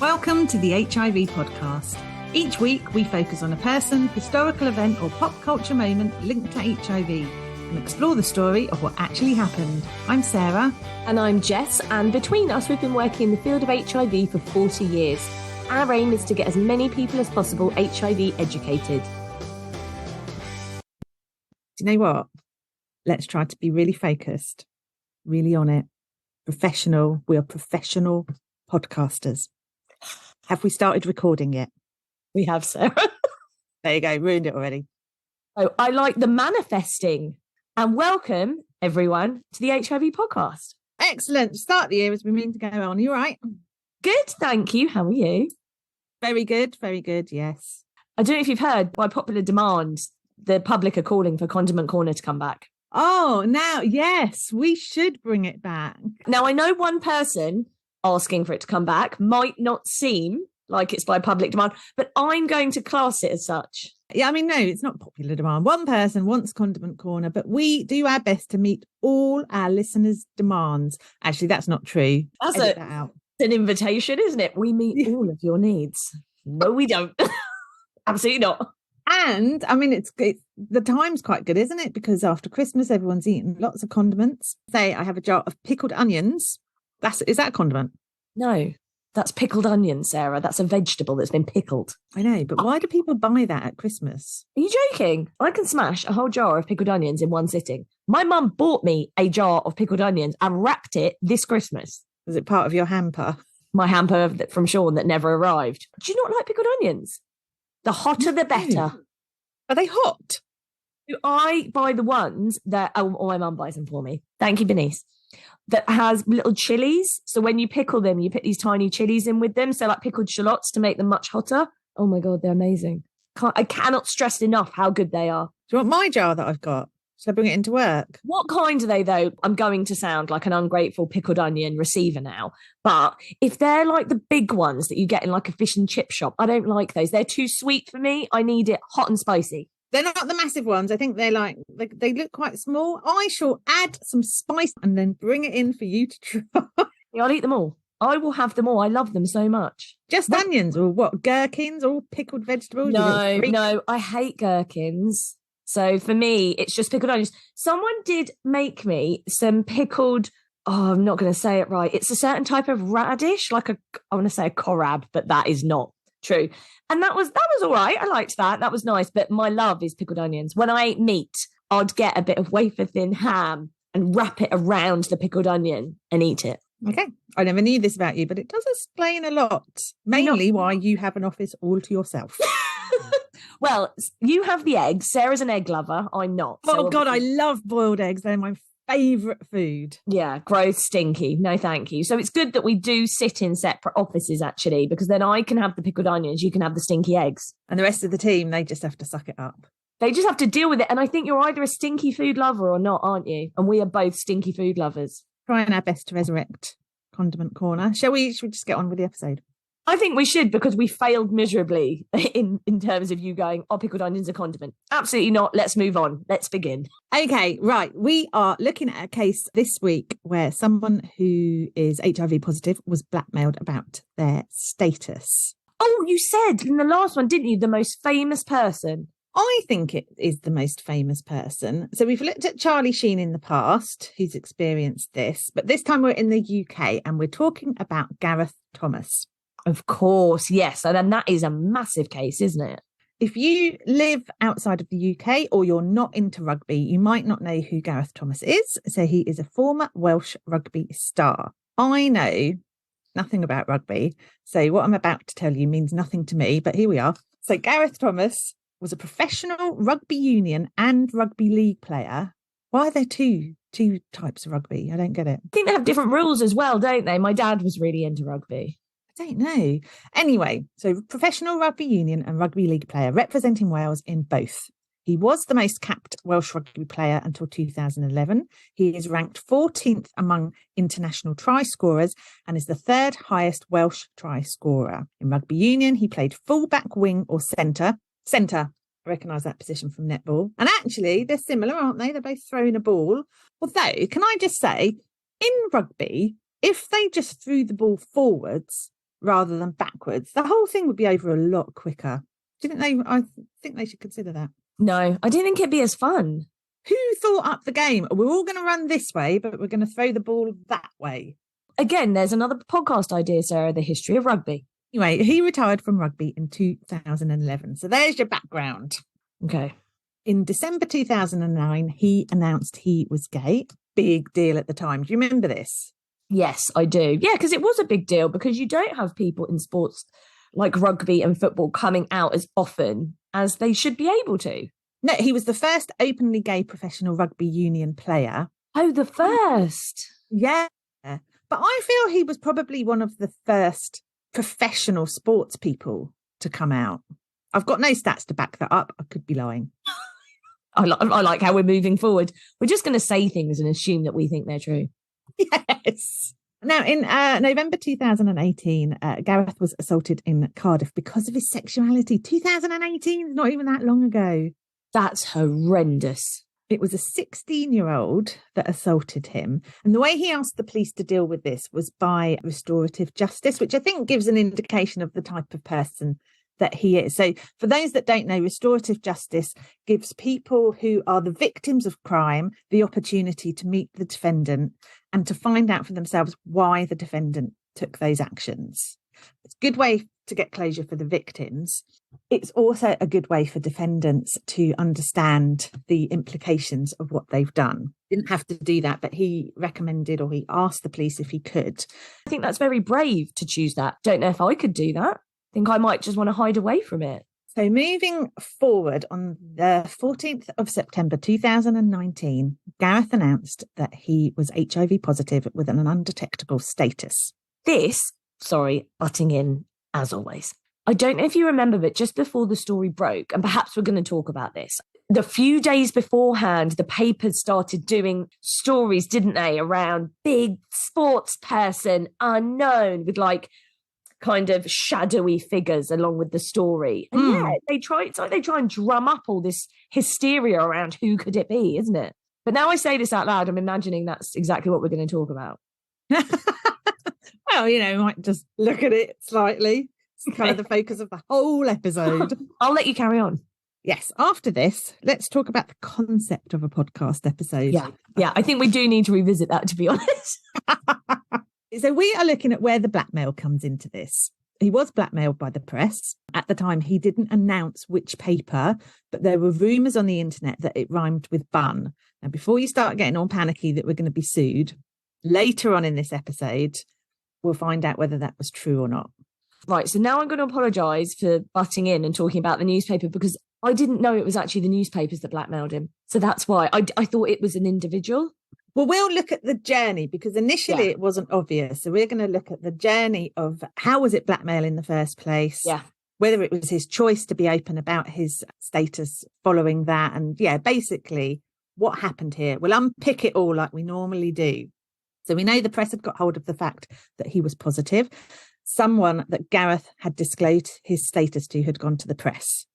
Welcome to the HIV podcast. Each week we focus on a person, historical event or pop culture moment linked to HIV and explore the story of what actually happened. I'm Sarah. And I'm Jess, and between us we've been working in the field of HIV for 40 years. Our aim is to get as many people as possible HIV educated. Do you know what? Let's try to be really focused, really on it. Professional. We are professional podcasters. Have we started recording yet? We have, Sarah. There you go, ruined it already. Oh, I like the manifesting. And welcome, everyone, to the HIV podcast. Excellent. Start the year as we mean to go on. You all right? Good, thank you. How are you? Very good, yes. I don't know if you've heard, by popular demand, the public are calling for Condiment Corner to come back. Oh, now, yes, we should bring it back. Now, I know one person asking for it to come back might not seem like it's by public demand, but I'm going to class it as such. Yeah, I mean, no, it's not popular demand. One person wants Condiment Corner, but we do our best to meet all our listeners' demands. Actually, that's not true. That's out. It's an invitation, isn't it? We meet all of your needs. No, we don't. Absolutely not. And I mean, it's the time's quite good, isn't it? Because after Christmas, everyone's eating lots of condiments. Say, I have a jar of pickled onions. Is that a condiment? No, that's pickled onion, Sarah. That's a vegetable that's been pickled. I know, but why do people buy that at Christmas? Are you joking? I can smash a whole jar of pickled onions in one sitting. My mum bought me a jar of pickled onions and wrapped it this Christmas. Was it part of your hamper? My hamper from Sean that never arrived. Do you not like pickled onions? The hotter, the better. Are they hot? I buy the ones that, my mum buys them for me. Thank you, Bernice. That has little chilies. So when you pickle them, you put these tiny chilies in with them. So like pickled shallots to make them much hotter. Oh my God, they're amazing. I cannot stress enough how good they are. Do you want my jar that I've got? Should I bring it into work? What kind are they, though? I'm going to sound like an ungrateful pickled onion receiver now. But if they're like the big ones that you get in like a fish and chip shop, I don't like those. They're too sweet for me. I need it hot and spicy. They're not the massive ones. I think they're they look quite small. I shall add some spice and then bring it in for you to try. Yeah, I'll eat them all. I will have them all. I love them so much. Just onions or what? Gherkins or pickled vegetables? No, I hate gherkins. So for me, it's just pickled onions. Someone did make me some pickled, I'm not going to say it right. It's a certain type of radish, I want to say a korab, but that is not true. And that was all right. I liked that. That was nice. But my love is pickled onions. When I ate meat, I'd get a bit of wafer thin ham and wrap it around the pickled onion and eat it. Okay. I never knew this about you, but it does explain a lot. Mainly why you have an office all to yourself. Well, you have the eggs. Sarah's an egg lover. I'm not. Oh, God, I love boiled eggs. They're my favourite food. Yeah, gross, stinky. No, thank you. So it's good that we do sit in separate offices, actually, because then I can have the pickled onions, you can have the stinky eggs. And the rest of the team, they just have to suck it up. They just have to deal with it. And I think you're either a stinky food lover or not, aren't you? And we are both stinky food lovers. Trying our best to resurrect Condiment Corner. Shall we just get on with the episode? I think we should, because we failed miserably in terms of you going, pickled onions are condiment. Absolutely not. Let's move on. Let's begin. Okay, right. We are looking at a case this week where someone who is HIV positive was blackmailed about their status. Oh, you said in the last one, didn't you, the most famous person? I think it is the most famous person. So we've looked at Charlie Sheen in the past, who's experienced this, but this time we're in the UK and we're talking about Gareth Thomas. Of course, yes. And that is a massive case, isn't it? If you live outside of the UK or you're not into rugby, you might not know who Gareth Thomas is. So he is a former Welsh rugby star. I know nothing about rugby, so what I'm about to tell you means nothing to me, but here we are. So Gareth Thomas was a professional rugby union and rugby league player. Why are there two types of rugby? I don't get it. I think they have different rules as well, don't they? My dad was really into rugby. I don't know. Anyway, so professional rugby union and rugby league player representing Wales in both. He was the most capped Welsh rugby player until 2011. He is ranked 14th among international try scorers and is the third highest Welsh try scorer. In rugby union, he played full-back, wing or centre. Centre, I recognise that position from netball. And actually, they're similar, aren't they? They're both throwing a ball. Although, can I just say, in rugby, if they just threw the ball forwards, rather than backwards, the whole thing would be over a lot quicker. Do you think I think they should consider that. No, I didn't think it'd be as fun. Who thought up the game? We're all going to run this way, but we're going to throw the ball that way. Again, there's another podcast idea, Sarah, the history of rugby. Anyway, he retired from rugby in 2011. So there's your background. Okay. In December 2009, he announced he was gay. Big deal at the time. Do you remember this? Yes, I do. Yeah, because it was a big deal because you don't have people in sports like rugby and football coming out as often as they should be able to. No, he was the first openly gay professional rugby union player. Oh, the first. Yeah. But I feel he was probably one of the first professional sports people to come out. I've got no stats to back that up. I could be lying. I like how we're moving forward. We're just going to say things and assume that we think they're true. Yes. Now, in November 2018, Gareth was assaulted in Cardiff because of his sexuality. 2018, not even that long ago. That's horrendous. It was a 16-year-old that assaulted him. And the way he asked the police to deal with this was by restorative justice, which I think gives an indication of the type of person that he is. So for those that don't know, restorative justice gives people who are the victims of crime the opportunity to meet the defendant and to find out for themselves why the defendant took those actions. It's a good way to get closure for the victims. It's also a good way for defendants to understand the implications of what they've done. Didn't have to do that, but he recommended, or he asked the police if he could. I think that's very brave to choose that. Don't know if I could do that. I think I might just want to hide away from it. So moving forward, on the 14th of September 2019, Gareth announced that he was HIV positive with an undetectable status. This, sorry, butting in as always. I don't know if you remember, but just before the story broke, and perhaps we're going to talk about this, the few days beforehand, the papers started doing stories, didn't they, around big sports person unknown with like kind of shadowy figures along with the story. And yeah, it's like they try and drum up all this hysteria around who could it be, isn't it? But now I say this out loud, I'm imagining that's exactly what we're going to talk about. Well, we might just look at it slightly. It's kind of the focus of the whole episode. I'll let you carry on. Yes. After this, let's talk about the concept of a podcast episode. Yeah. I think we do need to revisit that, to be honest. So we are looking at where the blackmail comes into this. He was blackmailed by the press. At the time, he didn't announce which paper, but there were rumours on the internet that it rhymed with bun. Now, before you start getting all panicky that we're going to be sued, later on in this episode, we'll find out whether that was true or not. Right, so now I'm going to apologise for butting in and talking about the newspaper because I didn't know it was actually the newspapers that blackmailed him. So that's why I thought it was an individual. Well, we'll look at the journey because initially it wasn't obvious. So we're going to look at the journey of how was it blackmail in the first place? Yeah. Whether it was his choice to be open about his status following that. And basically what happened here. We'll unpick it all like we normally do. So we know the press had got hold of the fact that he was positive. Someone that Gareth had disclosed his status to had gone to the press.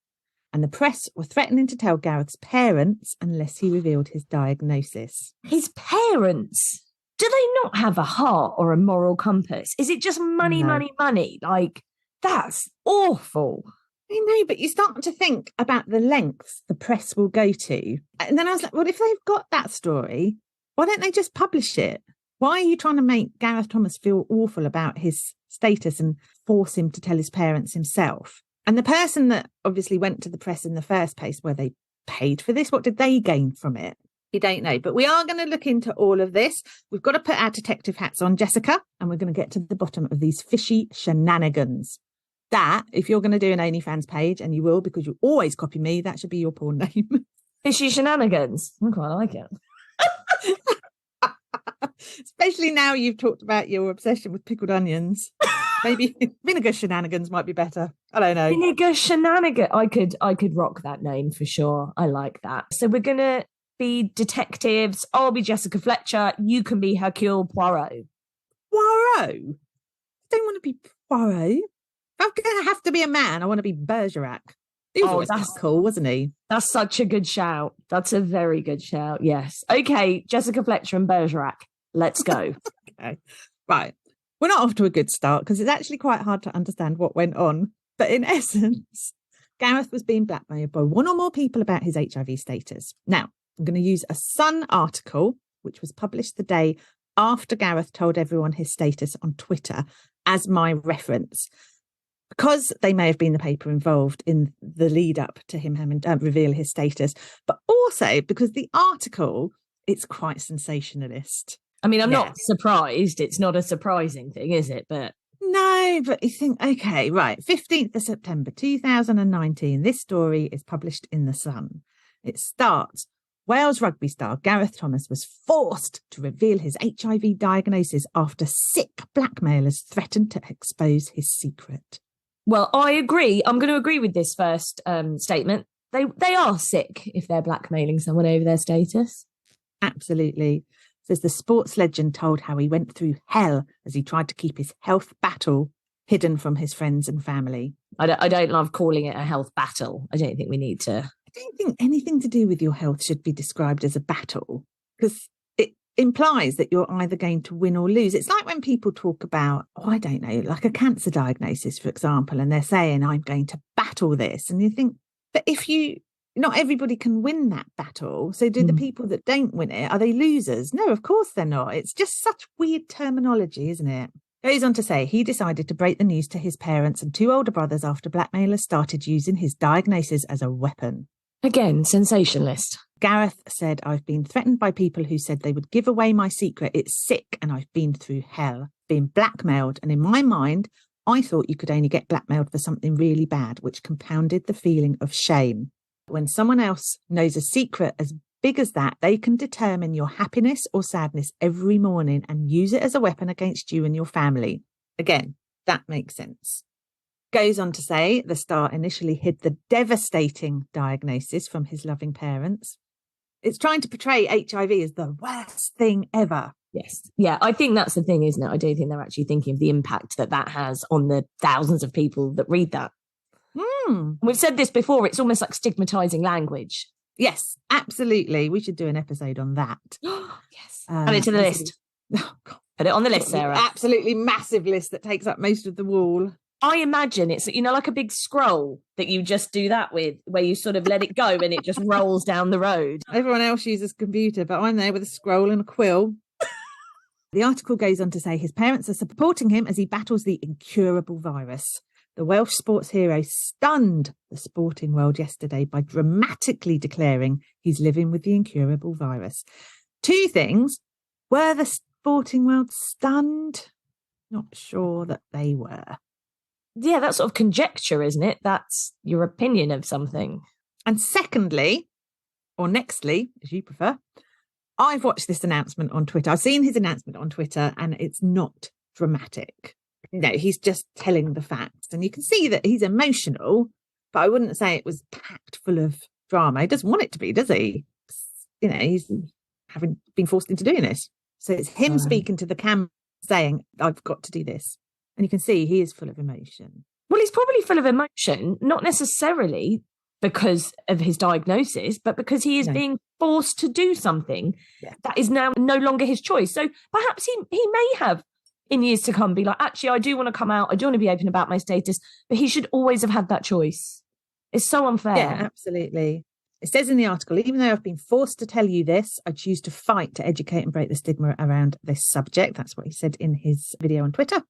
And the press were threatening to tell Gareth's parents unless he revealed his diagnosis. His parents? Do they not have a heart or a moral compass? Is it just money, money, money? Like, that's awful. I know, but you start to think about the lengths the press will go to. And then I was like, well, if they've got that story, why don't they just publish it? Why are you trying to make Gareth Thomas feel awful about his status and force him to tell his parents himself? And the person that obviously went to the press in the first place, where they paid for this, what did they gain from it? We don't know. But we are going to look into all of this. We've got to put our detective hats on, Jessica, and we're going to get to the bottom of these fishy shenanigans. That, if you're going to do an OnlyFans page, and you will because you always copy me, that should be your porn name. Fishy shenanigans. I quite like it. Especially now you've talked about your obsession with pickled onions. Maybe vinegar shenanigans might be better. I don't know. Vinegar shenanigan. I could rock that name for sure. I like that. So we're gonna be detectives. I'll be Jessica Fletcher. You can be Hercule Poirot. Poirot? I don't want to be Poirot. I'm gonna have to be a man. I want to be Bergerac. He was always cool, wasn't he? That's such a good shout. That's a very good shout. Yes. Okay, Jessica Fletcher and Bergerac. Let's go. Okay. Right. We're not off to a good start because it's actually quite hard to understand what went on. But in essence, Gareth was being blackmailed by one or more people about his HIV status. Now, I'm going to use a Sun article, which was published the day after Gareth told everyone his status on Twitter, as my reference, because they may have been the paper involved in the lead up to him having to reveal his status, but also because the article, it's quite sensationalist. I mean, I'm not surprised. It's not a surprising thing, is it? But no, but you think, okay, right, 15th of September 2019, this story is published in The Sun. It starts, Wales rugby star Gareth Thomas was forced to reveal his HIV diagnosis after sick blackmailers threatened to expose his secret. Well, I agree. I'm going to agree with this first statement. They are sick if they're blackmailing someone over their status. Absolutely. Says the sports legend told how he went through hell as he tried to keep his health battle hidden from his friends and family. I don't love calling it a health battle. I don't think we need to. I don't think anything to do with your health should be described as a battle, because it implies that you're either going to win or lose. It's like when people talk about, I don't know, like a cancer diagnosis, for example, and they're saying, I'm going to battle this. And you think, but not everybody can win that battle. So do the people that don't win it, are they losers? No, of course they're not. It's just such weird terminology, isn't it? Goes on to say he decided to break the news to his parents and two older brothers after blackmailers started using his diagnosis as a weapon. Again, sensationalist. Gareth said, I've been threatened by people who said they would give away my secret. It's sick and I've been through hell, being blackmailed. And in my mind, I thought you could only get blackmailed for something really bad, which compounded the feeling of shame. When someone else knows a secret as big as that, they can determine your happiness or sadness every morning and use it as a weapon against you and your family. Again, that makes sense. Goes on to say the star initially hid the devastating diagnosis from his loving parents. It's trying to portray HIV as the worst thing ever. Yes. Yeah, I think that's the thing, isn't it? I don't think they're actually thinking of the impact that has on the thousands of people that read that. We've said this before, it's almost like stigmatizing language. Yes, absolutely. We should do an episode on that. Yes. Add it to the list. Oh, God. Put it on the list, Sarah. Absolutely massive list that takes up most of the wall. I imagine it's, like a big scroll that you just do that with, where you sort of let it go and it just rolls down the road. Everyone else uses a computer, but I'm there with a scroll and a quill. The article goes on to say his parents are supporting him as he battles the incurable virus. The Welsh sports hero stunned the sporting world yesterday by dramatically declaring he's living with the incurable virus. Two things. Were the sporting world stunned? Not sure that they were. Yeah, that's sort of conjecture, isn't it? That's your opinion of something. And secondly, or nextly, as you prefer, I've watched this announcement on Twitter. I've seen his announcement on Twitter and it's not dramatic. No, he's just telling the facts. And you can see that he's emotional, but I wouldn't say it was packed full of drama. He doesn't want it to be, does he? He's having been forced into doing this. So it's him speaking to the camera saying, I've got to do this. And you can see he is full of emotion. Well, he's probably full of emotion, not necessarily because of his diagnosis, but because he is being forced to do something that is now no longer his choice. So perhaps he may have, in years to come, be like, actually, I do want to come out. I do want to be open about my status. But he should always have had that choice. It's so unfair. Yeah, absolutely. It says in the article, even though I've been forced to tell you this, I choose to fight to educate and break the stigma around this subject. That's what he said in his video on Twitter.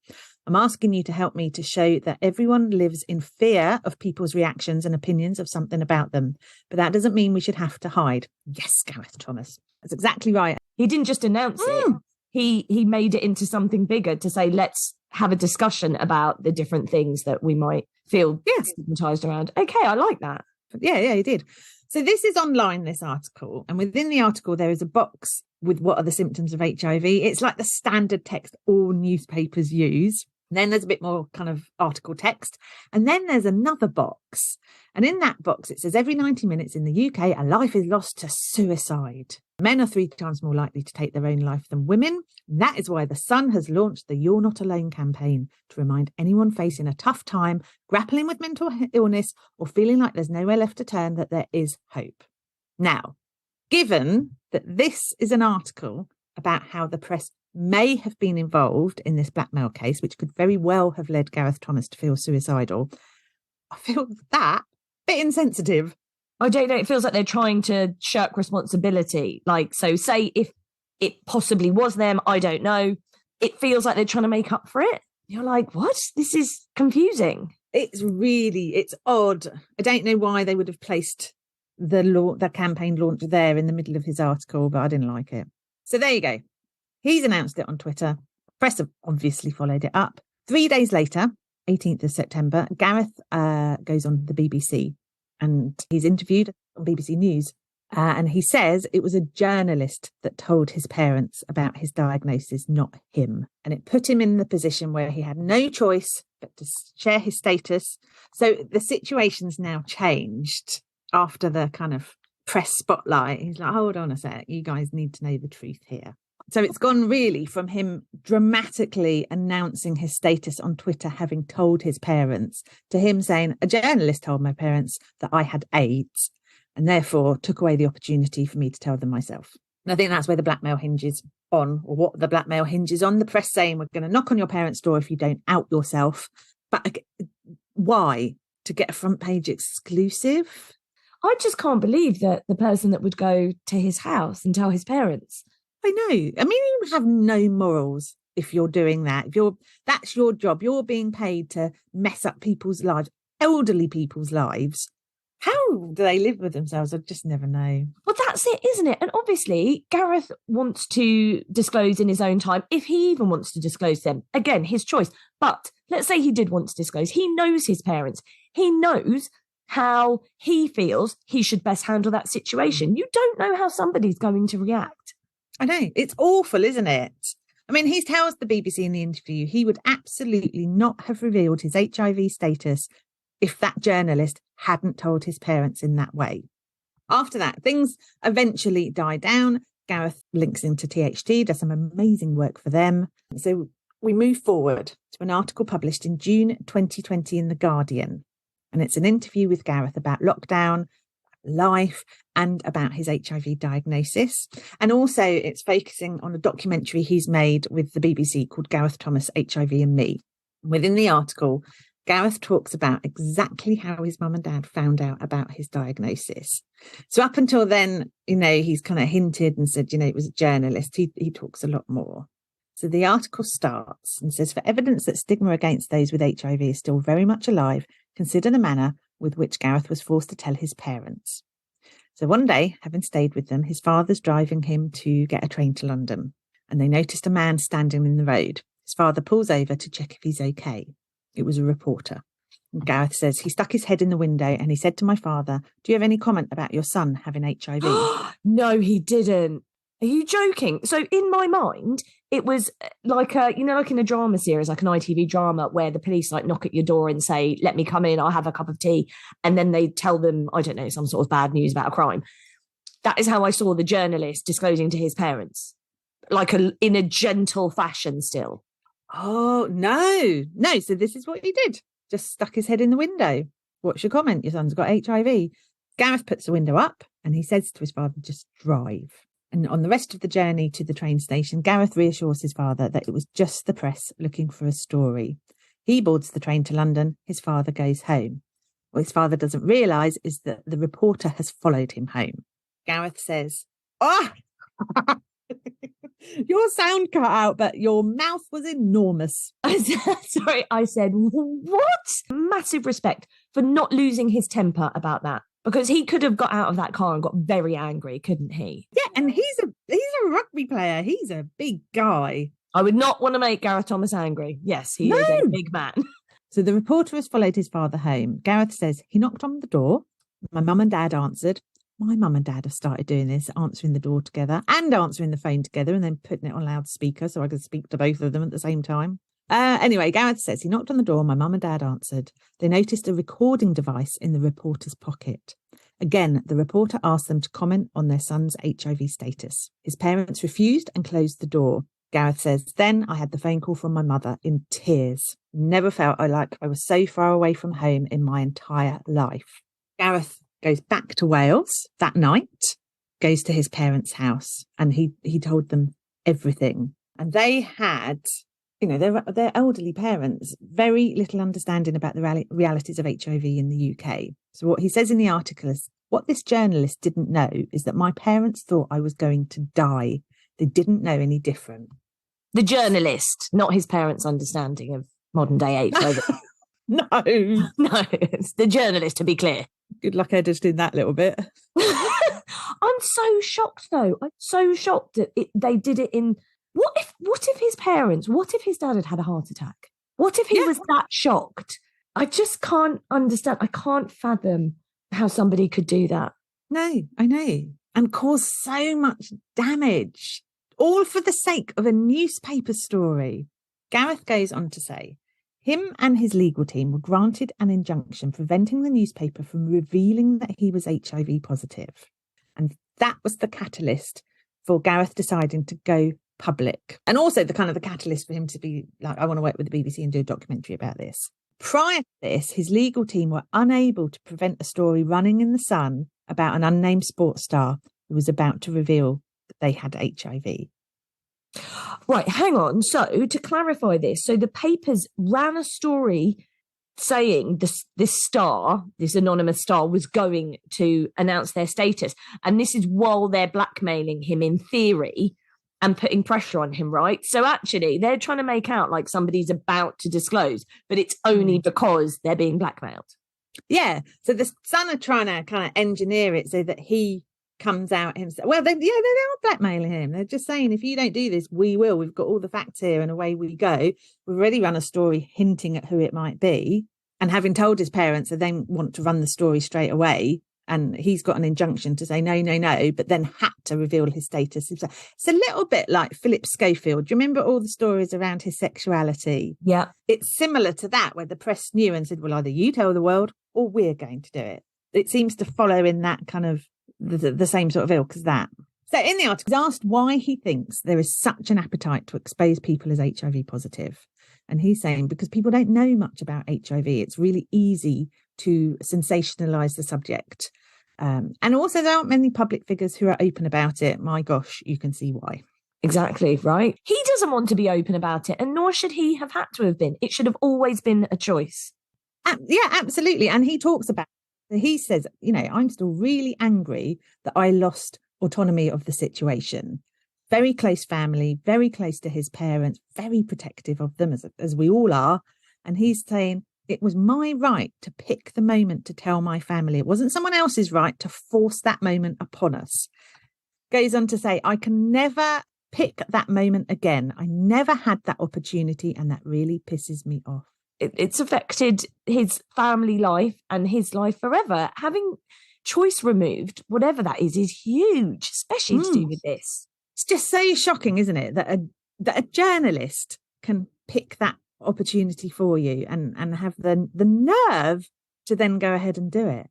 I'm asking you to help me to show that everyone lives in fear of people's reactions and opinions of something about them. But that doesn't mean we should have to hide. Yes, Gareth Thomas. That's exactly right. He didn't just announce it. He made it into something bigger to say, let's have a discussion about the different things that we might feel stigmatized around. Okay, I like that. Yeah, he did. So this is online, this article. And within the article, there is a box with what are the symptoms of HIV. It's like the standard text all newspapers use. Then there's a bit more kind of article text. And then there's another box. And in that box, it says every 90 minutes in the UK, a life is lost to suicide. Men are 3 times more likely to take their own life than women. And that is why The Sun has launched the You're Not Alone campaign to remind anyone facing a tough time, grappling with mental illness, or feeling like there's nowhere left to turn, that there is hope. Now, given that this is an article about how the press may have been involved in this blackmail case, which could very well have led Gareth Thomas to feel suicidal. I feel that a bit insensitive. I don't know. It feels like they're trying to shirk responsibility. Like, so say if it possibly was them, I don't know. It feels like they're trying to make up for it. You're like, what? This is confusing. It's odd. I don't know why they would have placed the campaign launch there in the middle of his article, but I didn't like it. So there you go. He's announced it on Twitter. Press have obviously followed it up. 3 days later, 18th of September, Gareth goes on the BBC and he's interviewed on BBC News. And he says it was a journalist that told his parents about his diagnosis, not him. And it put him in the position where he had no choice but to share his status. So the situation's now changed after the kind of press spotlight. He's like, hold on a sec, you guys need to know the truth here. So it's gone really from him dramatically announcing his status on Twitter, having told his parents, to him saying, a journalist told my parents that I had AIDS and therefore took away the opportunity for me to tell them myself. And I think that's where the blackmail hinges on, or what the blackmail hinges on. The press saying, we're going to knock on your parents' door if you don't out yourself. But why? To get a front page exclusive? I just can't believe that the person that would go to his house and tell his parents. I know. I mean, you have no morals if you're doing that. That's your job. You're being paid to mess up people's lives, elderly people's lives. How do they live with themselves? I just never know. Well, that's it, isn't it? And obviously, Gareth wants to disclose in his own time, if he even wants to disclose them. Again, his choice. But let's say he did want to disclose. He knows his parents. He knows how he feels he should best handle that situation. You don't know how somebody's going to react. I know. It's awful, isn't it? I mean, he tells the BBC in the interview he would absolutely not have revealed his HIV status if that journalist hadn't told his parents in that way. After that, things eventually die down. Gareth links into THT, does some amazing work for them. So we move forward to an article published in June 2020 in The Guardian. And it's an interview with Gareth about lockdown, life, and about his HIV diagnosis. And also it's focusing on a documentary he's made with the BBC called Gareth Thomas, HIV and Me. Within the article, Gareth talks about exactly how his mum and dad found out about his diagnosis. So up until then, he's kind of hinted and said, it was a journalist. He talks a lot more. So the article starts and says, for evidence that stigma against those with HIV is still very much alive, consider the manner with which Gareth was forced to tell his parents. So one day, having stayed with them, his father's driving him to get a train to London, and they noticed a man standing in the road. His father pulls over to check if he's okay. It was a reporter. And Gareth says he stuck his head in the window and he said to my father, do you have any comment about your son having HIV? No, he didn't. Are you joking? So in my mind, it was like like in a drama series, like an ITV drama where the police like knock at your door and say, let me come in, I'll have a cup of tea. And then they tell them, I don't know, some sort of bad news about a crime. That is how I saw the journalist disclosing to his parents, in a gentle fashion still. Oh, no. So this is what he did. Just stuck his head in the window. What's your comment? Your son's got HIV. Gareth puts the window up and he says to his father, just drive. And on the rest of the journey to the train station, Gareth reassures his father that it was just the press looking for a story. He boards the train to London. His father goes home. What his father doesn't realise is that the reporter has followed him home. Gareth says, your sound cut out, but your mouth was enormous. Sorry, I said, what? Massive respect for not losing his temper about that. Because he could have got out of that car and got very angry, couldn't he? Yeah, and he's a rugby player. He's a big guy. I would not want to make Gareth Thomas angry. Yes, he is a big man. So the reporter has followed his father home. Gareth says he knocked on the door. My mum and dad answered. My mum and dad have started doing this, answering the door together and answering the phone together and then putting it on loudspeaker so I could speak to both of them at the same time. Anyway, Gareth says he knocked on the door. My mum and dad answered. They noticed a recording device in the reporter's pocket. Again, the reporter asked them to comment on their son's HIV status. His parents refused and closed the door. Gareth says, then I had the phone call from my mother in tears. Never felt like I was so far away from home in my entire life. Gareth goes back to Wales that night, goes to his parents' house, and he told them everything. And they had, their elderly parents, very little understanding about the realities of HIV in the UK. So what he says in the article is, what this journalist didn't know is that my parents thought I was going to die. They didn't know any different. The journalist, not his parents' understanding of modern day HIV. No. No, it's the journalist, to be clear. Good luck editing that little bit. I'm so shocked, though. I'm so shocked that they did it in... What if his parents, what if his dad had had a heart attack? What if he was that shocked? I just can't understand. I can't fathom how somebody could do that. No, I know. And cause so much damage, all for the sake of a newspaper story. Gareth goes on to say, him and his legal team were granted an injunction preventing the newspaper from revealing that he was HIV positive. And that was the catalyst for Gareth deciding to go public. And also the catalyst for him to be like, I want to work with the BBC and do a documentary about this. Prior to this, his legal team were unable to prevent a story running in the Sun about an unnamed sports star who was about to reveal that they had HIV. Right, hang on. So to clarify this, so the papers ran a story saying this anonymous star was going to announce their status. And this is while they're blackmailing him in theory and putting pressure on him, right? So actually they're trying to make out like somebody's about to disclose, but it's only because they're being blackmailed. Yeah. So the Sun are trying to kind of engineer it so that he comes out himself. Well, they are blackmailing him. They're just saying, if you don't do this, we will. We've got all the facts here and away we go. We've already run a story hinting at who it might be. And having told his parents, they then want to run the story straight away. And he's got an injunction to say, no, but then had to reveal his status. It's a little bit like Philip Schofield. Do you remember all the stories around his sexuality? Yeah. It's similar to that, where the press knew and said, well, either you tell the world or we're going to do it. It seems to follow in that kind of the same sort of ilk as that. So in the article, he's asked why he thinks there is such an appetite to expose people as HIV positive. And he's saying because people don't know much about HIV, it's really easy to sensationalize the subject. And also there aren't many public figures who are open about it. My gosh, you can see why. Exactly, right? He doesn't want to be open about it, and nor should he have had to have been. It should have always been a choice. Yeah, absolutely. And he talks about, he says, I'm still really angry that I lost autonomy of the situation. Very close family, very close to his parents, very protective of them, as we all are. And he's saying, it was my right to pick the moment to tell my family. It wasn't someone else's right to force that moment upon us. Goes on to say, I can never pick that moment again. I never had that opportunity, and that really pisses me off. It's affected his family life and his life forever. Having choice removed, whatever that is huge, especially to do with this. It's just so shocking, isn't it, that a journalist can pick that opportunity for you and have the nerve to then go ahead and do it.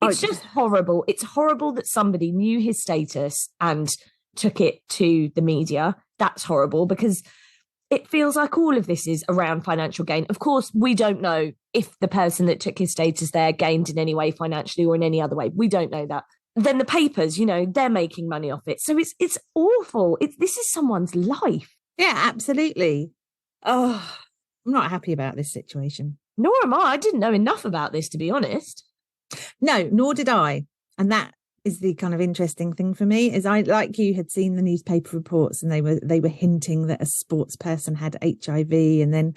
It's just horrible. It's horrible that somebody knew his status and took it to the media. That's horrible, because it feels like all of this is around financial gain. Of course, we don't know if the person that took his status there gained in any way financially or in any other way. We don't know that. Then the papers, they're making money off it. So it's awful. This is someone's life. Yeah, absolutely. Oh, I'm not happy about this situation. Nor am I. I didn't know enough about this, to be honest. No, nor did I. And that is the kind of interesting thing for me, is I, like you, had seen the newspaper reports and they were hinting that a sports person had HIV, and then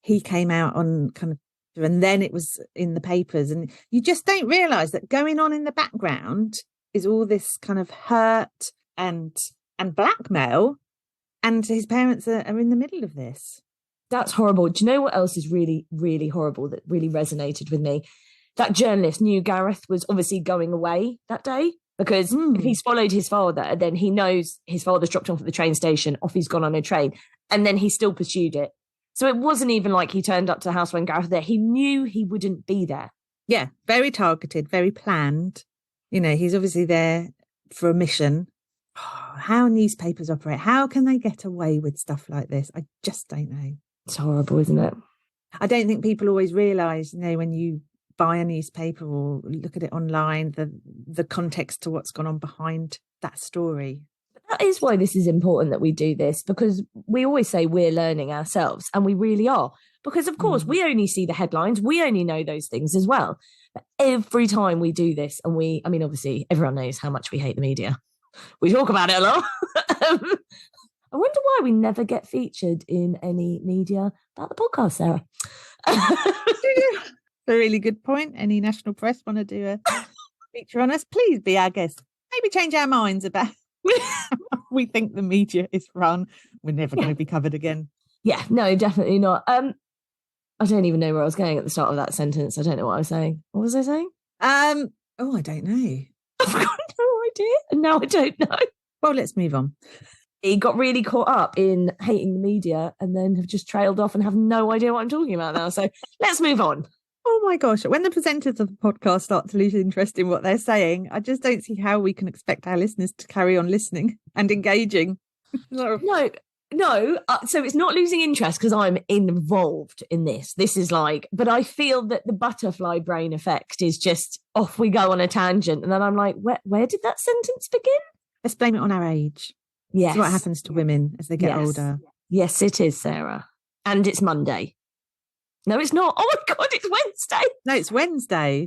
he came out on kind of, and then it was in the papers, and you just don't realise that going on in the background is all this kind of hurt and blackmail, and his parents are in the middle of this. That's horrible. Do you know what else is really, really horrible that really resonated with me? That journalist knew Gareth was obviously going away that day, because if he's followed his father, then he knows his father's dropped off at the train station, off he's gone on a train, and then he still pursued it. So it wasn't even like he turned up to the house when Gareth was there. He knew he wouldn't be there. Yeah, very targeted, very planned. He's obviously there for a mission. Oh, how newspapers operate, how can they get away with stuff like this? I just don't know. It's horrible, isn't it? I don't think people always realise, when you buy a newspaper or look at it online, the context to what's gone on behind that story. That is why this is important that we do this, because we always say we're learning ourselves, and we really are. Because, of course, we only see the headlines. We only know those things as well. But every time we do this, and I mean, obviously, everyone knows how much we hate the media. We talk about it a lot. I wonder why we never get featured in any media about the podcast, Sarah. A really good point. Any national press want to do a feature on us? Please be our guest. Maybe change our minds about we think the media is run. We're never going to be covered again. Yeah, no, definitely not. I don't even know where I was going at the start of that sentence. I don't know what I was saying. What was I saying? I don't know. I've got no idea. And now I don't know. Well, let's move on. He got really caught up in hating the media and then have just trailed off and have no idea what I'm talking about now. So let's move on. Oh my gosh, when the presenters of the podcast start to lose interest in what they're saying, I just don't see how we can expect our listeners to carry on listening and engaging. No. So it's not losing interest because I'm involved in this. This is like, but I feel that the butterfly brain effect is just off we go on a tangent. And then I'm like, where did that sentence begin? Let's blame it on our age. Yes. It's what happens to women as they get older. Yes, it is, Sarah. And it's Monday. No, it's not. Oh my God, it's Wednesday. No, it's Wednesday.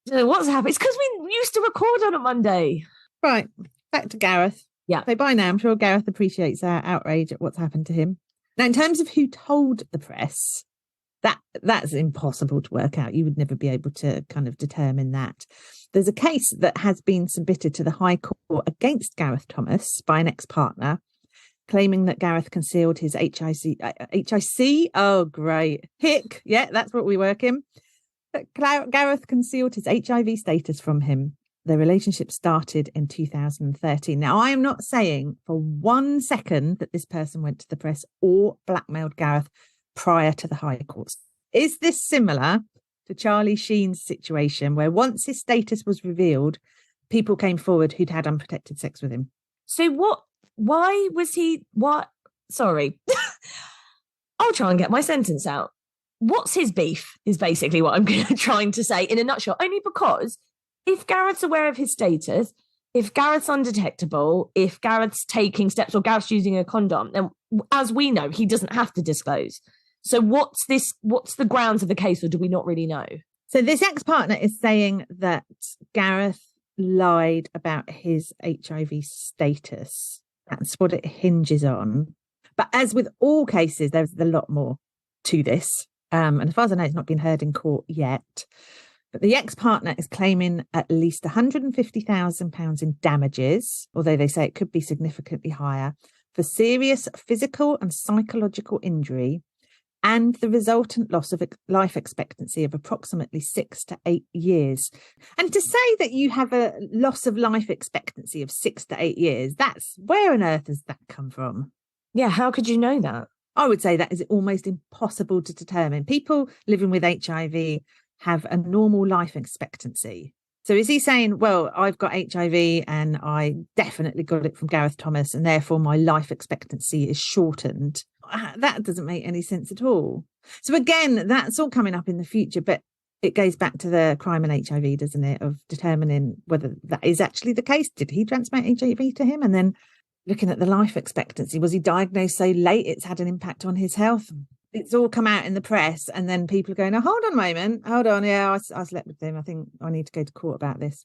So what's happened? It's because we used to record on a Monday. Right. Back to Gareth. Yeah. So by now, I'm sure Gareth appreciates our outrage at what's happened to him. Now, in terms of who told the press, that's impossible to work out. You would never be able to kind of determine that. There's a case that has been submitted to the High Court against Gareth Thomas by an ex-partner, claiming that Gareth concealed his HIC. Oh, great. HIC. Yeah, that's what we work in. But Gareth concealed his HIV status from him. Their relationship started in 2013. Now, I am not saying for 1 second that this person went to the press or blackmailed Gareth prior to the High Court. Is this similar to Charlie Sheen's situation, where once his status was revealed, people came forward who'd had unprotected sex with him? So why was he, sorry, I'll try and get my sentence out. What's his beef is basically what I'm trying to say in a nutshell, only because if Gareth's aware of his status, if Gareth's undetectable, if Gareth's taking steps or Gareth's using a condom, then as we know, he doesn't have to disclose. So what's the grounds of the case, or do we not really know? So this ex-partner is saying that Gareth lied about his HIV status. That's what it hinges on. But as with all cases, there's a lot more to this. And as far as I know, it's not been heard in court yet. But the ex-partner is claiming at least £150,000 in damages, although they say it could be significantly higher, for serious physical and psychological injury and the resultant loss of life expectancy of approximately 6 to 8 years. And to say that you have a loss of life expectancy of 6 to 8 years, where on earth has that come from? Yeah, how could you know that? I would say that is almost impossible to determine. People living with HIV have a normal life expectancy. So is he saying, well, I've got HIV and I definitely got it from Gareth Thomas and therefore my life expectancy is shortened? That doesn't make any sense at all. So again, that's all coming up in the future, but it goes back to the crime and HIV, doesn't it, of determining whether that is actually the case. Did he transmit HIV to him? And then looking at the life expectancy, was he diagnosed so late it's had an impact on his health? It's all come out in the press, and then people are going, oh, hold on a moment, hold on, yeah, I slept with him. I think I need to go to court about this.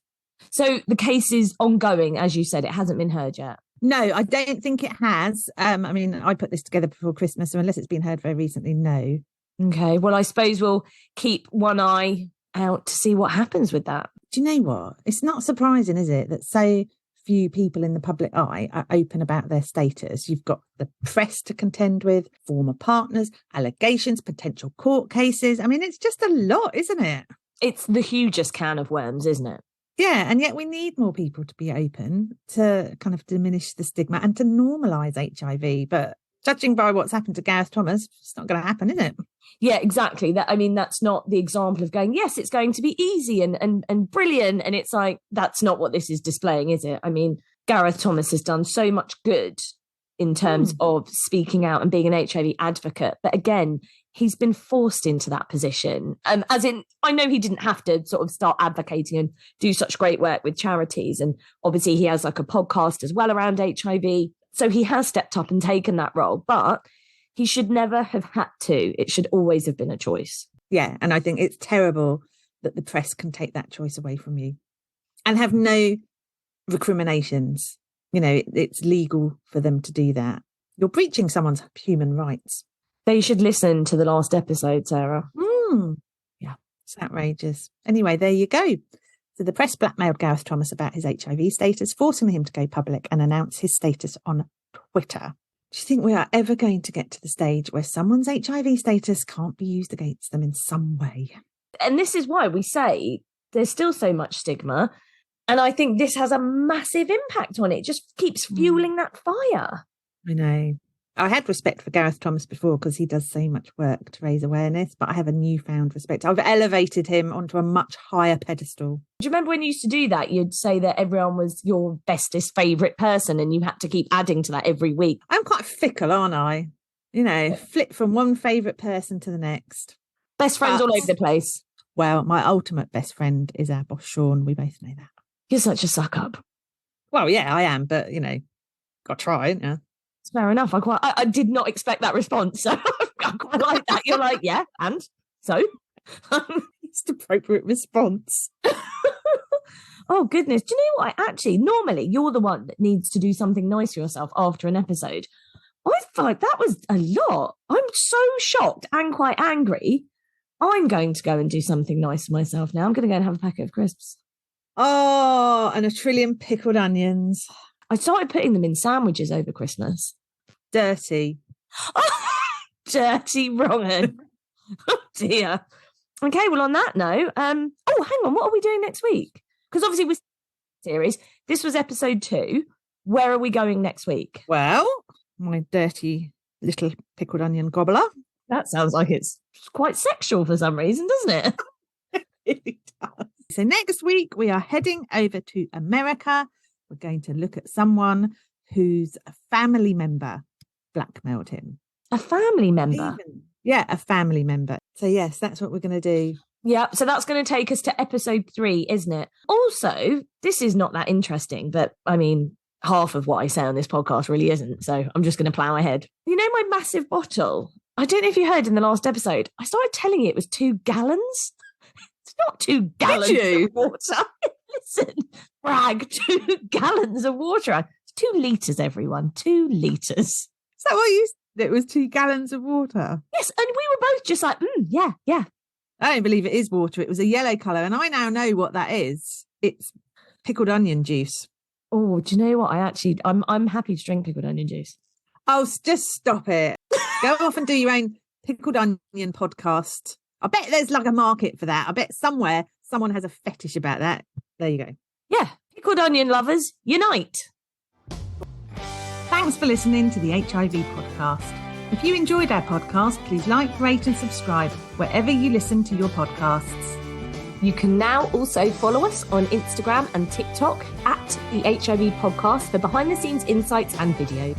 So the case is ongoing, as you said, it hasn't been heard yet? No, I don't think it has. I mean, I put this together before Christmas, so unless it's been heard very recently, no. Okay, well, I suppose we'll keep one eye out to see what happens with that. Do you know what? It's not surprising, is it, that so few people in the public eye are open about their status. You've got the press to contend with, former partners, allegations, potential court cases. I mean, it's just a lot, isn't it? It's the hugest can of worms, isn't it? Yeah, and yet we need more people to be open to kind of diminish the stigma and to normalise HIV. But judging by what's happened to Gareth Thomas, it's not going to happen, is it? Yeah, exactly. That's not the example of going, yes, it's going to be easy and brilliant. And it's like, that's not what this is displaying, is it? I mean, Gareth Thomas has done so much good in terms of speaking out and being an HIV advocate. But again, he's been forced into that position. As in, I know he didn't have to sort of start advocating and do such great work with charities. And obviously he has like a podcast as well around HIV. So he has stepped up and taken that role, but he should never have had to. It should always have been a choice. Yeah. And I think it's terrible that the press can take that choice away from you and have no recriminations. You know, it's legal for them to do that. You're breaching someone's human rights. They should listen to the last episode, Sarah. Yeah, it's outrageous. Anyway, there you go. So the press blackmailed Gareth Thomas about his HIV status, forcing him to go public and announce his status on Twitter. Do you think we are ever going to get to the stage where someone's HIV status can't be used against them in some way? And this is why we say there's still so much stigma. And I think this has a massive impact on it. It just keeps fueling that fire. I know. I had respect for Gareth Thomas before because he does so much work to raise awareness, but I have a newfound respect. I've elevated him onto a much higher pedestal. Do you remember when you used to do that? You'd say that everyone was your bestest favourite person and you had to keep adding to that every week. I'm quite fickle, aren't I? You know, flip from one favourite person to the next. Best friends all over the place. Well, my ultimate best friend is our boss, Sean. We both know that. You're such a suck up. Well, yeah, I am, but, you know, got to try, ain't you? It's fair enough. I did not expect that response, so I quite like that. You're like, yeah, and so? It's the appropriate response. Oh, goodness. Do you know what? Actually, normally you're the one that needs to do something nice for yourself after an episode. I feel like that was a lot. I'm so shocked and quite angry. I'm going to go and do something nice for myself now. I'm going to go and have a packet of crisps. Oh, and a trillion pickled onions. I started putting them in sandwiches over Christmas. Dirty. Dirty wrong. Oh, dear. Okay, well, on that note, hang on. What are we doing next week? Because obviously we're series. This was episode 2. Where are we going next week? Well, my dirty little pickled onion gobbler. That sounds like it's quite sexual for some reason, doesn't it? It really does. So next week we are heading over to America. We're going to look at someone whose family member blackmailed him. A family member? Yeah, a family member. So yes, that's what we're going to do. Yeah, so that's going to take us to episode 3, isn't it? Also, this is not that interesting, but I mean, half of what I say on this podcast really isn't. So I'm just going to plough ahead. You know my massive bottle? I don't know if you heard in the last episode, I started telling you it was 2 gallons. It's not 2 gallons of water. Listen, brag, 2 gallons of water. It's 2 litres, everyone. 2 litres. Is that what you said? It was 2 gallons of water? Yes, and we were both just like, yeah. I don't believe it is water. It was a yellow colour, and I now know what that is. It's pickled onion juice. Oh, do you know what? I'm happy to drink pickled onion juice. Oh, just stop it. Go off and do your own pickled onion podcast. I bet there's like a market for that. I bet somewhere someone has a fetish about that. There you go. Yeah, pickled onion lovers, unite. Thanks for listening to the HIV podcast. If you enjoyed our podcast, please like, rate and subscribe wherever you listen to your podcasts. You can now also follow us on Instagram and TikTok at the HIV podcast for behind the scenes insights and videos.